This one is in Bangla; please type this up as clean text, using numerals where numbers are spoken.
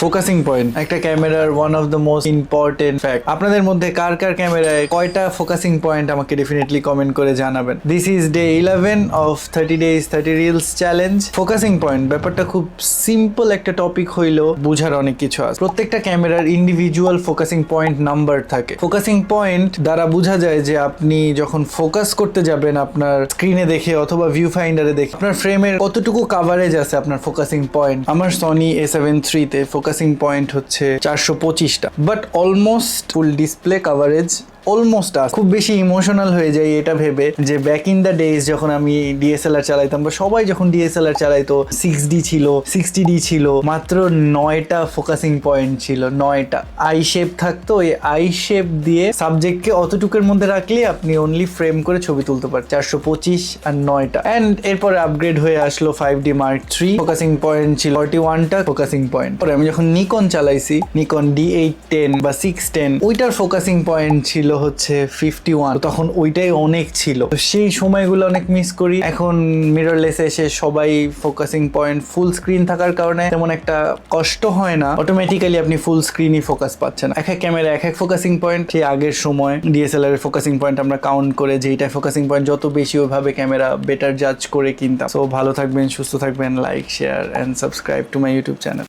ফোকাসিং পয়েন্ট একটা ক্যামেরার one of the most important fact. আপনাদের মধ্যে কার কার ক্যামেরায় কয়টা ফোকাসিং পয়েন্ট আমাকে ডেফিনেটলি কমেন্ট করে জানাবেন। This is day 11 of 30 days 30 reels challenge. Focusing point ব্যাপারটা খুব সিম্পল একটা টপিক হইলেও বুঝার অনেক কিছু আছে। প্রত্যেকটা ক্যামেরার ইন্ডিভিজুয়াল ফোকাসিং পয়েন্ট নাম্বার থাকে। ফোকাসিং পয়েন্ট দ্বারা বোঝা যায় যে আপনি যখন ফোকাস করতে যাবেন আপনার স্ক্রিনে দেখে অথবা ভিউ ফাইন্ডারে দেখে আপনার ফ্রেমের কতটুকু কাভারেজ আছে আপনার ফোকাসিং পয়েন্ট। আমার সনি A7 III তে ফোকাসিং পয়েন্ট হচ্ছে 425টা, but almost full display coverage almost খুব বেশি ইমোশনাল হয়ে যায় এটা ভেবে যে ব্যাক ইন দ্য ডেজ যখন আমি ডিএসএলআর চালাইতাম বা সবাই যখন ডিএসএলআর চালাইতো 6D ছিল 60D ছিল, মাত্র 9টা ফোকাসিং পয়েন্ট ছিল, 9টা আই শেপ থাকতো। ওই আই শেপ দিয়ে সাবজেক্টকে অতটুকুর মধ্যে রাখলে আপনি অনলি ফ্রেম করে ছবি তুলতে পারেন। 425 আর 9টা। অ্যান্ড এরপরে আপগ্রেড হয়ে আসলো 5D Mark III, focusing point ছিল 41টা ফোকাসিং পয়েন্ট। পরে আমি যখন নিকন চালাইছি, নিকন D810 বা 610, ওইটার ফোকাসিং পয়েন্ট ছিল হচ্ছে 51। তখন ওইটাই অনেক ছিল, তো সেই সময়গুলো অনেক মিস করি। এখন মিররলেসে এসে সবাই ফোকাসিং পয়েন্ট ফুল স্ক্রিন থাকার কারণে তেমন একটা কষ্ট হয় না, অটোমেটিক্যালি আপনি ফুল স্ক্রিনই ফোকাস পাচ্ছেন। এক এক ক্যামেরা এক এক ফোকাসিং পয়েন্ট। সেই আগের সময় ডিএসএলআর এর ফোকাসিং পয়েন্ট আমরা কাউন্ট করে যেইটা ফোকাসিং পয়েন্ট যত বেশি ওইভাবে ক্যামেরা বেটার জাজ করে কিনতাম। সো ভালো থাকবেন, সুস্থ থাকবেন, like share and subscribe to my YouTube channel.